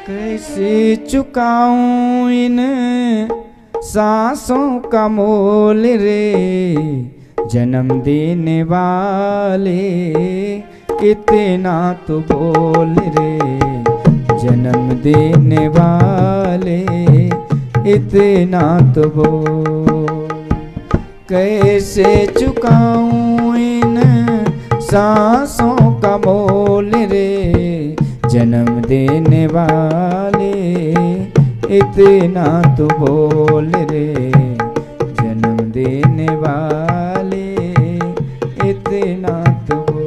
कैसे चुकाऊं इन सांसों का मोल रे, जन्म देने वाले इतना तो बोल रे, जन्म देने वाले इतना तो बोल। कैसे चुकाऊं इन सांसों का मोल रे, जन्म देने वाले इतना तो बोल रे, जन्म देने वाले इतना तो बोल।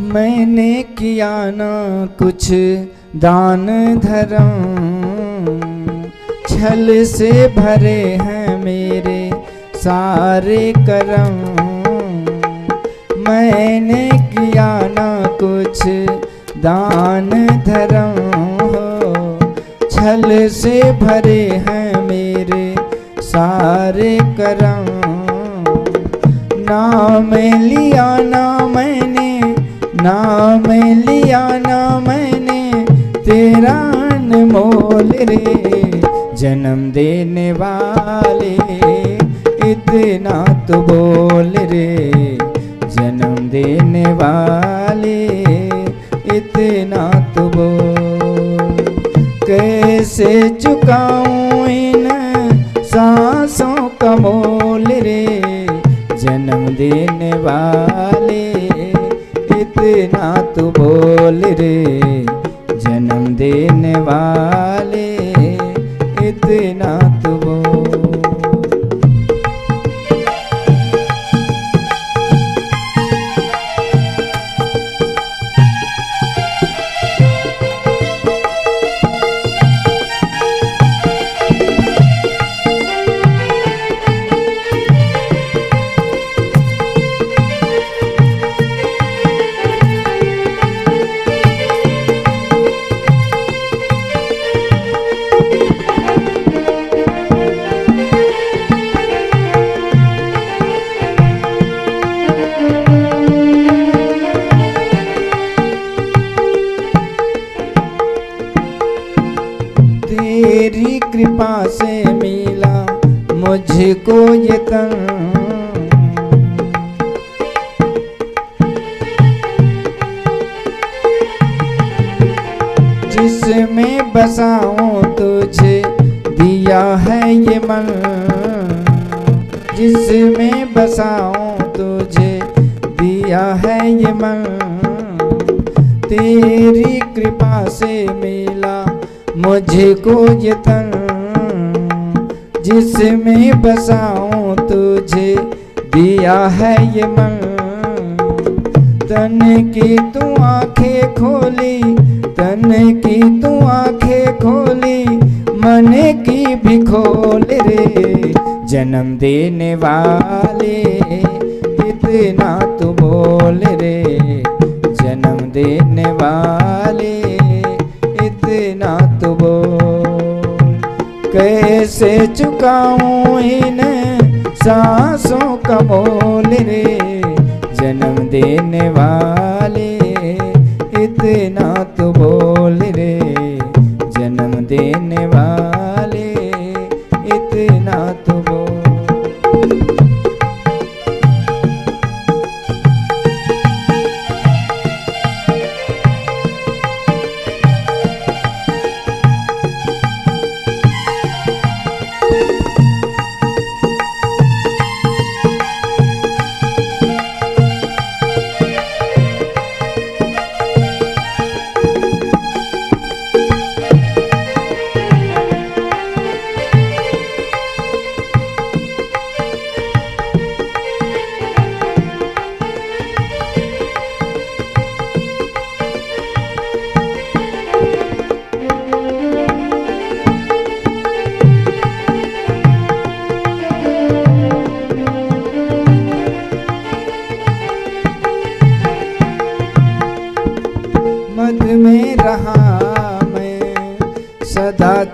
मैंने किया ना कुछ दान धर्म, छल से भरे हैं मेरे सारे कर्म। मैंने किया ना कुछ दान धर्म हो, छल से भरे हैं मेरे सारे कर्म। नाम लिया ना मैंने, नाम लिया ना मैंने तेरा अनमोल रे, जन्म देने वाले इतना तो बोल रे, जन्म देने वाले इतना तो बोल। कैसे चुकाऊं इन सांसों का मोल रे, जन्म देने वाले इतना तो बोल रे, जन्म देने वाले इतना तो बोल। तेरी कृपा से मिला मुझको ये तन, जिसमें बसाऊं तुझे दिया है ये मन, जिसमें बसाऊं तुझे दिया है ये मन। तेरी कृपा से मिला मुझको ये तन, जिसमें बसाऊं तुझे दिया है ये मन। तन की तू आंखें खोली, तन की तू आंखें खोली, मन की भी खोल रे, जन्म देने वाले इतना तो बोल रे, जन्म देने वाले इतना तो बोल। कैसे चुकाऊं इन सांसों का मोल रे, जन्म देने वाले इतना तो बोल रे, जन्म देने वाले इतना तो बोल।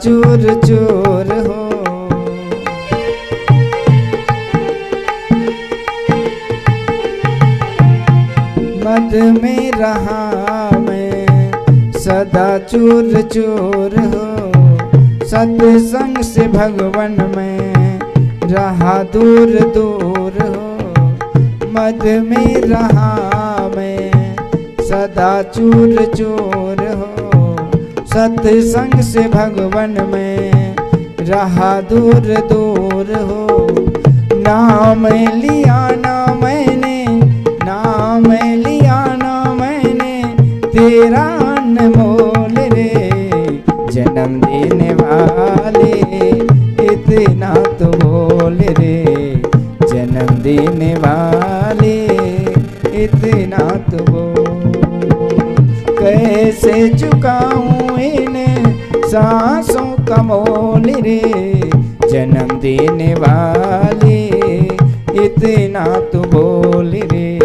चूर चूर हो। मद में रहा मैं सदा चूर चूर हो। सत्संग से भगवन में रहा दूर दूर हो। मद में रहा मैं सदा चूर चूर हो। सत्संग से भगवन में रहा दूर दूर हो। नाम लिया ना मैंने, नाम लिया ना मैंने तेरा अनमोल रे। जन्म देने वाले इतना तो बोल रे। जन्म देने वाले इतना तो बोल। कैसे चुकाऊं इन सांसों का मोल रे। जन्म देने वाले इतना तो बोल रे।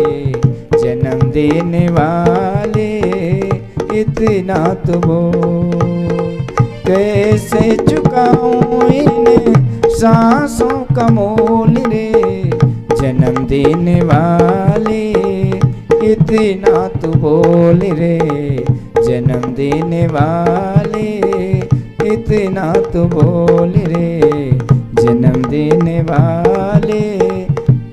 जन्म देने वाले इतना तो बोल। कैसे चुकाऊं इन सांसों का मोल रे। जन्म देने वाले इतना तो बोल रे। जन्म देने वाले इतना तो बोल रे। जन्म देने वाले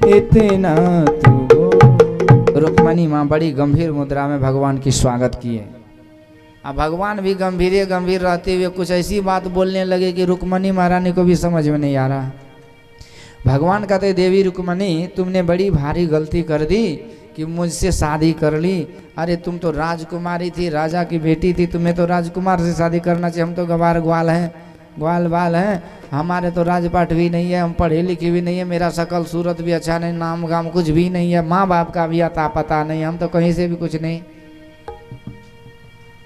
इतना तो बोल। रुक्मणी माँ बड़ी गंभीर मुद्रा में भगवान की स्वागत किए। अब भगवान भी गंभीर रहते हुए कुछ ऐसी बात बोलने लगे कि रुक्मणी महारानी को भी समझ में नहीं आ रहा। भगवान कहते देवी रुक्मणी तुमने बड़ी भारी गलती कर दी कि मुझसे शादी कर ली। अरे तुम तो राजकुमारी थी, राजा की बेटी थी, तुम्हें तो राजकुमार से शादी करना चाहिए। हम तो गवार ग्वाल हैं, ग्वाल बाल हैं, हमारे तो राजपाट भी नहीं है, हम पढ़े लिखे भी नहीं है, मेरा शकल सूरत भी अच्छा नहीं, नाम गाम कुछ भी नहीं है, माँ बाप का भी अता पता नहीं, हम तो कहीं से भी कुछ नहीं,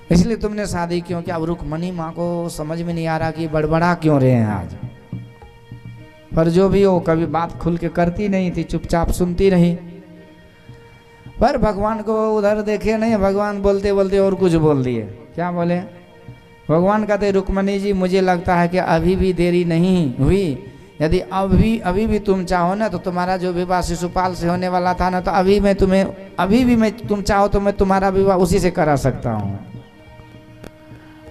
इसलिए तुमने शादी क्यों किया। अब रुक्मणी माँ को समझ में नहीं आ रहा कि बड़बड़ा क्यों रहे हैं आज। पर जो भी हो कभी बात खुल के करती नहीं थी, चुपचाप सुनती रही। पर भगवान को उधर देखे नहीं, भगवान बोलते बोलते और कुछ बोल दिए। क्या बोले? भगवान कहते रुक्मणी जी मुझे लगता है कि अभी भी देरी नहीं हुई। यदि अभी भी तुम चाहो ना तो तुम्हारा जो विवाह शिशुपाल से होने वाला था ना, तो अभी भी तुम चाहो तो मैं तुम्हारा विवाह उसी से करा सकता हूँ।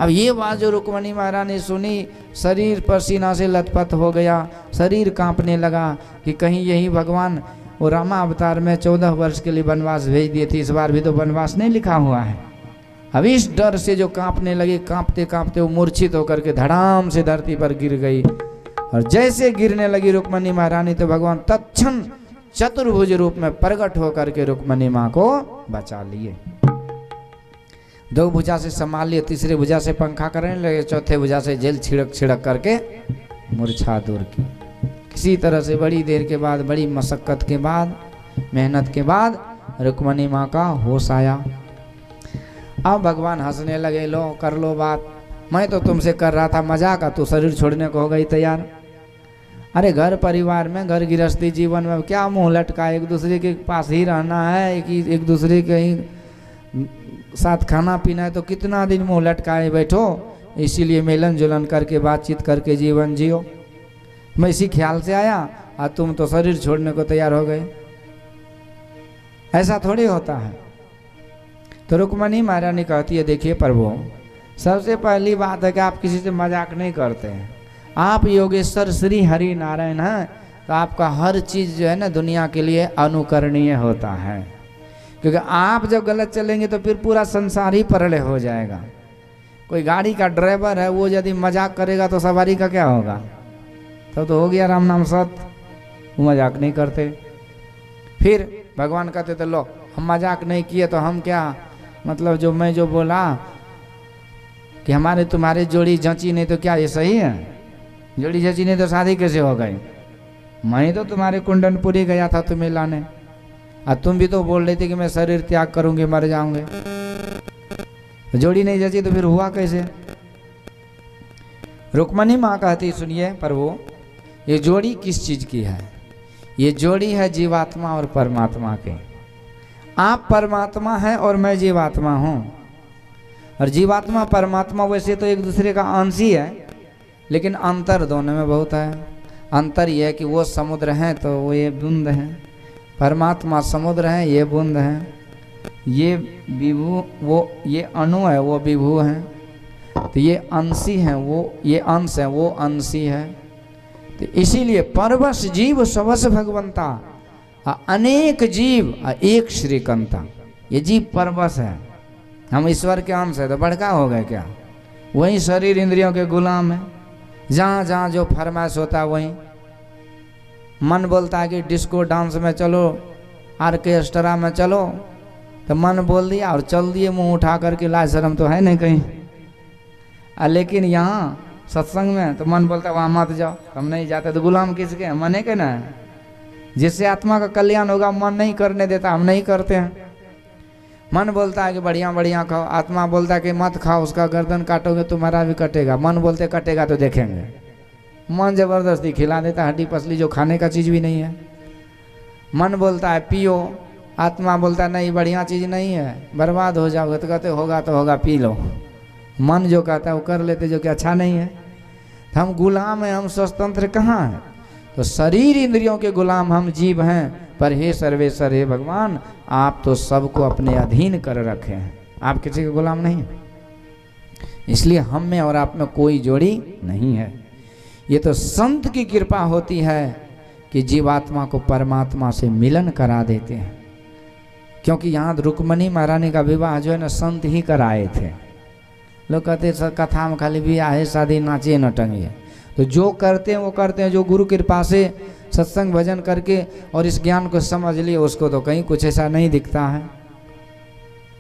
अब ये बात जो रुक्मणी महारानी सुनी, शरीर पसीना से लथपथ हो गया, शरीर कांपने लगा कि कहीं यही भगवान वो रामा अवतार में 14 वर्ष के लिए वनवास भेज दिए थे, इस बार भी तो वनवास नहीं लिखा हुआ है। अब इस डर से जो कांपने लगी, कांपते कांपते वो मूर्छित होकर के धड़ाम से धरती पर गिर गई। और जैसे गिरने लगी रुक्मणी महारानी तो भगवान तत्क्षण चतुर्भुज रूप में प्रकट होकर के रुक्मणी माँ को बचा लिए। 2 भुजा से संभाल लिए, तीसरे भुजा से पंखा करने लगे, चौथे भुजा से जेल छिड़क करके मूर्छा दूर की। किसी तरह से बड़ी देर के बाद, बड़ी मशक्कत के बाद, मेहनत के बाद रुक्मणी माँ का होश आया। अब भगवान हंसने लगे, लो कर लो बात, मैं तो तुमसे कर रहा था मजाक, तू शरीर छोड़ने को हो गई तैयार। अरे घर परिवार में, घर गृहस्थी जीवन में क्या मुंह लटका, एक दूसरे के पास ही रहना है, एक दूसरे के ही साथ खाना पीना है, तो कितना दिन मुंह लटकाए बैठो। इसीलिए मिलन जुलन करके बातचीत करके जीवन जियो। मैं इसी ख्याल से आया और तुम तो शरीर छोड़ने को तैयार हो गए। ऐसा थोड़ी होता है। तो रुक्मणी महारानी कहती है देखिए प्रभु, सबसे पहली बात है कि आप किसी से मजाक नहीं करते हैं। आप योगेश्वर श्री हरि नारायण हैं, तो आपका हर चीज़ जो है ना दुनिया के लिए अनुकरणीय होता है। क्योंकि आप जब गलत चलेंगे तो फिर पूरा संसार ही परले हो जाएगा। कोई गाड़ी का ड्राइवर है, वो यदि मजाक करेगा तो सवारी का क्या होगा? तो हो गया राम नाम सत। वो मजाक नहीं करते। फिर भगवान कहते तो लो हम मजाक नहीं किए तो हम क्या, मतलब जो मैं जो बोला कि हमारे तुम्हारे जोड़ी जची नहीं तो क्या ये सही है? जोड़ी जची नहीं तो शादी कैसे हो गई? मैं तो तुम्हारे कुंडनपुरी गया था तुम्हें लाने, और तुम भी तो बोल रहे थे कि मैं शरीर त्याग करूंगी, मर जाऊंगे। तो जोड़ी नहीं जची तो फिर हुआ कैसे? रुक्मणी माँ कहती सुनिए प्रभु, ये जोड़ी किस चीज की है? ये जोड़ी है जीवात्मा और परमात्मा के। आप परमात्मा हैं और मैं जीवात्मा हूँ, और जीवात्मा परमात्मा वैसे तो एक दूसरे का अंश ही है, लेकिन अंतर दोनों में बहुत है। अंतर यह है कि वो समुद्र हैं तो वो ये बूंद हैं, परमात्मा समुद्र हैं, ये बूंद हैं। ये विभु, वो ये अणु है, वो विभु हैं। तो ये अंशी हैं, वो ये अंश है, वो अंशी है। तो इसीलिए परवश जीव स्वस भगवंता, अनेक जीव एक श्रीकंता। ये जीव परवश है, हम ईश्वर के अंश है, तो बड़का हो गए क्या? वही शरीर इंद्रियों के गुलाम है। जहाँ जहाँ जो फरमाइश होता है वहीं मन बोलता है कि डिस्को डांस में चलो, आर्केस्ट्रा में चलो, तो मन बोल दिया और चल दिए मुंह उठा करके, लाज शर्म तो है नहीं कहीं। लेकिन यहाँ सत्संग में तो मन बोलता है वहाँ मत जाओ, हम नहीं जाते। तो गुलाम किसके? मने के ना। जिससे आत्मा का कल्याण होगा मन नहीं करने देता, हम नहीं करते हैं। मन बोलता है कि बढ़िया बढ़िया खाओ, आत्मा बोलता है कि मत खाओ, उसका गर्दन काटोगे तुम्हारा भी कटेगा। मन बोलते कटेगा तो देखेंगे, मन जबरदस्ती खिला देता हड्डी पसली जो खाने का चीज़ भी नहीं है। मन बोलता है पियो, आत्मा बोलता है नहीं बढ़िया चीज़ नहीं है, बर्बाद हो जाओगे। तो कहते होगा तो होगा, पी लो। मन जो कहता है वो कर लेते, जो कि अच्छा नहीं है। तो हम गुलाम हैं, हम स्वतंत्र कहाँ हैं? तो शरीर इंद्रियों के गुलाम हम जीव हैं। पर हे सर्वेश्वर, हे भगवान, आप तो सबको अपने अधीन कर रखे हैं, आप किसी के गुलाम नहीं। इसलिए हम में और आप में कोई जोड़ी नहीं है। ये तो संत की कृपा होती है कि जीवात्मा को परमात्मा से मिलन करा देते हैं। क्योंकि यहाँ रुक्मणी महारानी का विवाह जो है ना संत ही कराए थे। लोग कहते हैं कथा में खाली ब्याह है, शादी, नाचे न टंगे। तो जो करते हैं वो करते हैं, जो गुरु कृपा से सत्संग भजन करके और इस ज्ञान को समझ लिए, उसको तो कहीं कुछ ऐसा नहीं दिखता है।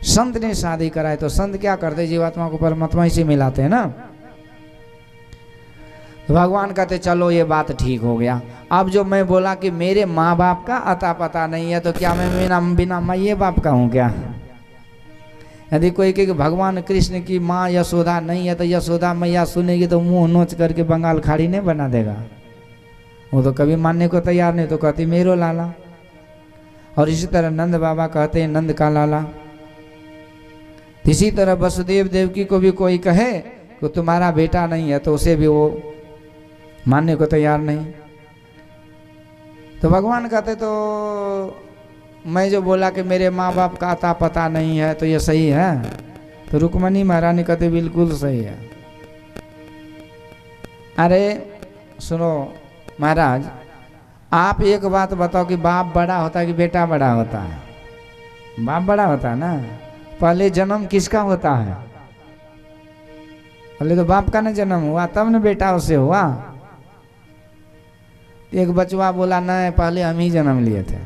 संत ने शादी कराए तो संत क्या करते? जीवात्मा को परमात्मा ही से मिलाते हैं ना। तो भगवान कहते चलो ये बात ठीक हो गया। अब जो मैं बोला कि मेरे माँ बाप का अता पता नहीं है, तो क्या मैं बिना माँ ये बाप का हूँ क्या? यदि कोई कहे कि भगवान कृष्ण की माँ यशोदा नहीं है, तो यशोदा मैया सुनेगी तो मुंह नोच करके बंगाल खाड़ी नहीं बना देगा। वो तो कभी मानने को तैयार नहीं, तो कहती मेरो लाला। और इसी तरह नंद बाबा कहते हैं नंद का लाला। इसी तरह वसुदेव देवकी को भी कोई कहे कि तुम्हारा बेटा नहीं है, तो उसे भी वो मानने को तैयार नहीं। तो भगवान कहते तो मैं जो बोला कि मेरे माँ बाप का अता पता नहीं है, तो ये सही है? तो रुक्मणी महारानी कहते बिल्कुल सही है। अरे सुनो महाराज, आप एक बात बताओ कि बाप बड़ा होता है कि बेटा बड़ा होता है? बाप बड़ा होता है ना। पहले जन्म किसका होता है? पहले तो बाप का ना जन्म हुआ, तब न बेटा उससे हुआ। एक बचवा बोला नहीं, पहले हम ही जन्म लिए थे।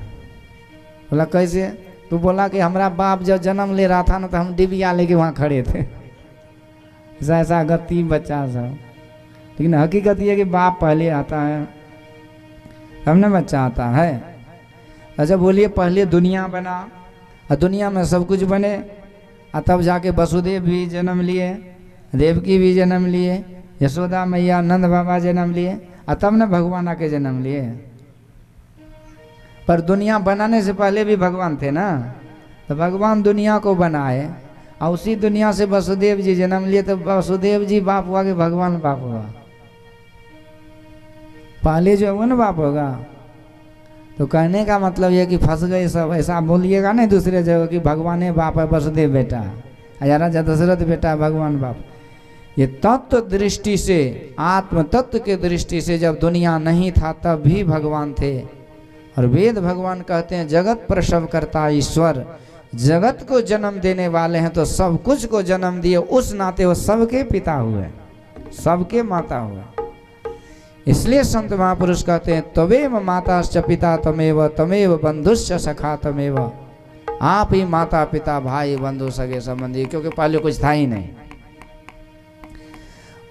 बोला कैसे? तो बोला कि हमारा बाप जब जन्म ले रहा था ना, तो हम डिबिया लेके वहाँ खड़े थे। ऐसा ऐसा गति बच्चा सब। लेकिन हकीकत ये कि बाप पहले आता है, तब न बच्चा आता है। अच्छा बोलिए, पहले दुनिया बना और दुनिया में सब कुछ बने, और तब जाके वसुदेव भी जन्म लिए, देवकी भी जन्म लिए, यशोदा मैया, नंद बाबा जन्म लिए, और तब न भगवान आके जन्म लिए। पर दुनिया बनाने से पहले भी भगवान थे ना। तो भगवान दुनिया को बनाए और उसी दुनिया से वसुदेव जी जन्म लिए। तो वसुदेव जी बाप हुआ कि भगवान बाप हुआ? पहले जो है वो ना बाप होगा। तो कहने का मतलब ये कि फंस गए सब। ऐसा बोलिएगा नहीं दूसरे जगह कि भगवान बाप है, वसुदेव बेटा है, राजा दशरथ बेटा है, भगवान बाप। ये तत्व दृष्टि से, आत्म तत्व के दृष्टि से जब दुनिया नहीं था तब भी भगवान थे। और वेद भगवान कहते हैं जगत प्रसव करता ईश्वर, जगत को जन्म देने वाले हैं, तो सब कुछ को जन्म दिए, उस नाते वो सबके पिता हुए, सबके माता हुए। इसलिए संत महापुरुष कहते हैं तवेव माताश्च पिता तमेव, तमेव बंधुश्च सखा तमेव। आप ही माता पिता भाई बंधु सगे संबंधी, क्योंकि पहले कुछ था ही नहीं।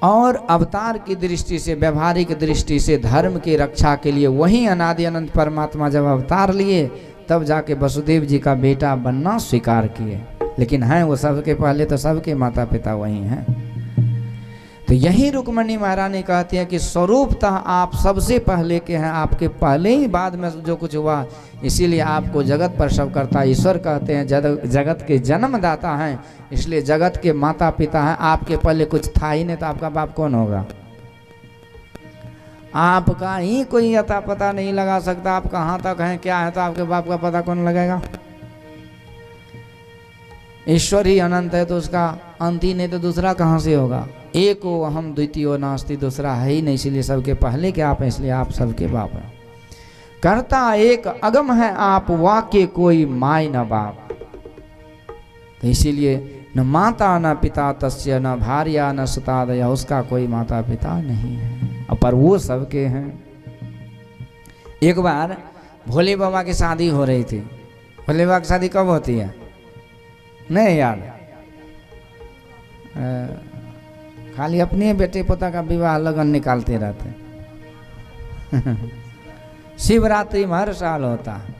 और अवतार की दृष्टि से, व्यवहारिक दृष्टि से, धर्म की रक्षा के लिए वही अनादि अनंत परमात्मा जब अवतार लिए, तब जाके वसुदेव जी का बेटा बनना स्वीकार किए। लेकिन हैं वो सबके पहले, तो सबके माता पिता वही हैं। तो यही रुक्मणी महारानी कहती है कि स्वरूपतः आप सबसे पहले के हैं, आपके पहले ही बाद में जो कुछ हुआ, इसीलिए आपको जगत प्रसव करता ईश्वर कहते हैं। जगत के जन्मदाता हैं, इसलिए जगत के माता पिता हैं। आपके पहले कुछ था ही नहीं, तो आपका बाप कौन होगा? आपका ही कोई अता पता नहीं लगा सकता, आप कहाँ तक हैं क्या है, तो आपके बाप का पता कौन लगेगा। ईश्वर ही अनंत है तो उसका अंत ही नहीं, तो दूसरा कहाँ से होगा। एको अहम द्वितीयो नास्ति, दूसरा है ही नहीं, इसलिए सबके पहले के आप हैं, इसलिए आप सबके बाप हैं। कर्ता एक अगम है आप, वाक्य कोई माय न बाप। तो इसीलिए न माता न पिता तस्य, न भार्या न सुतादया, उसका कोई माता पिता नहीं है, पर वो सबके हैं। एक बार भोले बाबा की शादी हो रही थी। भोले बाबा की शादी कब होती है नहीं याद, खाली अपने बेटे पोता का विवाह लगन निकालते रहते। शिवरात्रि में हर साल होता है।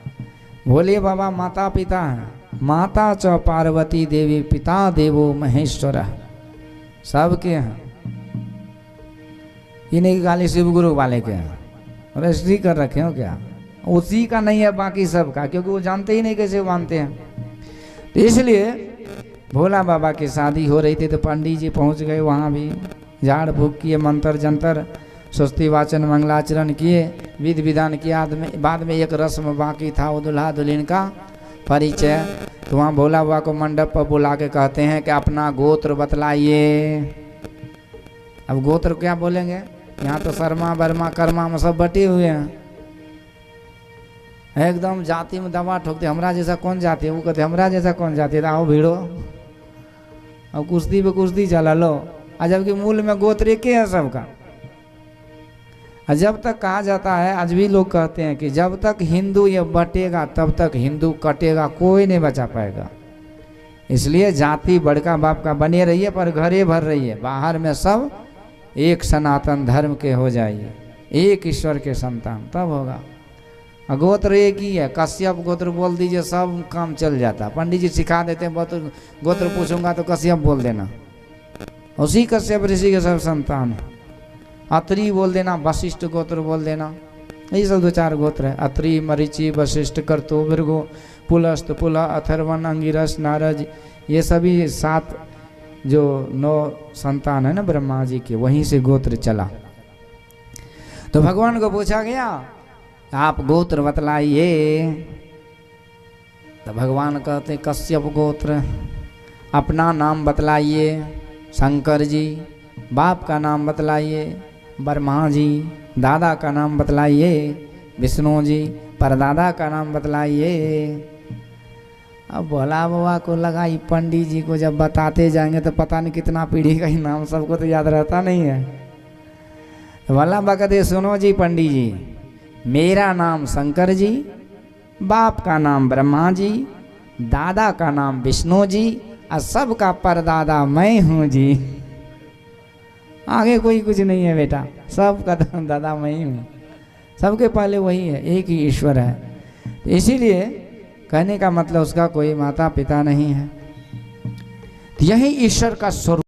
भोले बाबा माता पिता हैं, माता च पार्वती देवी, पिता देवो महेश्वर, सबके हैं। ये नहीं खाली शिव गुरु वाले के हैं, रजिस्ट्री कर रखे हो क्या, उसी का नहीं है बाकी सबका, क्योंकि वो जानते ही नहीं कैसे मानते हैं। तो इसलिए भोला बाबा की शादी हो रही थी, तो पंडित जी पहुंच गए वहाँ भी, झाड़ फूक किए, मंत्र जंतर स्वस्ति वाचन मंगलाचरण किए, विधि विधान किया। बाद में एक रस्म बाकी था, वो दूल्हा दुल्हन का परिचय। तो वहाँ भोला बाबा को मंडप पर बुला के कहते हैं कि अपना गोत्र बतलाइए। अब गोत्र क्या बोलेंगे, यहाँ तो शर्मा वर्मा कर्मा में सब बटे हुए हैं, एकदम जाति में दबा ठोकते, हमरा जैसा कौन जाति है, वो कहते हमरा जैसा कौन जाति है, आओ भिड़ो, अब कुश्ती पे कुश्ती चला लो। जबकि मूल में गोत्र एक है सबका। जब तक कहा जाता है, आज भी लोग कहते हैं कि जब तक हिंदू ये बटेगा तब तक हिंदू कटेगा, कोई नहीं बचा पाएगा। इसलिए जाति बड़का बाप का बने रहिए, पर घरे भर रहिए, बाहर में सब एक सनातन धर्म के हो जाइए, एक ईश्वर के संतान, तब होगा। गोत्र एक ही है, कश्यप गोत्र बोल दीजिए, सब काम चल जाता। पंडित जी सिखा देते हैं, बहुत गोत्र पूछूंगा तो कश्यप बोल देना, उसी कश्यप ऋषि के सब संतान। अत्रि बोल देना, वशिष्ठ गोत्र बोल देना, यही सब 2-4 गोत्र है। अत्रि, मरीचि, वशिष्ठ, कर्तो, भृगु, पुलस्त, पुला, अथर्वण, अंगिरस, नारद, ये सभी 7 जो 9 संतान है ना ब्रह्मा जी के, वहीं से गोत्र चला। तो भगवान को पूछा गया आप गोत्र बतलाइए। तो भगवान कहते कश्यप गोत्र। अपना नाम बतलाइए, शंकर जी। बाप का नाम बतलाइए, ब्रह्मा जी। दादा का नाम बतलाइए, विष्णु जी। परदादा का नाम बतलाइए। अब भोला बाबा को लगा ये पंडित जी को जब बताते जाएंगे तो पता नहीं कितना पीढ़ी का ही नाम सबको तो याद रहता नहीं है। भोला बाबा कहते सुनो जी पंडित जी, मेरा नाम शंकर जी, बाप का नाम ब्रह्मा जी, दादा का नाम विष्णु जी, और सबका परदादा मैं हूँ जी। आगे कोई कुछ नहीं है बेटा, सबका दादा मैं ही हूँ, सबके पहले वही है, एक ही ईश्वर है। इसीलिए कहने का मतलब उसका कोई माता पिता नहीं है। यही ईश्वर का स्वरूप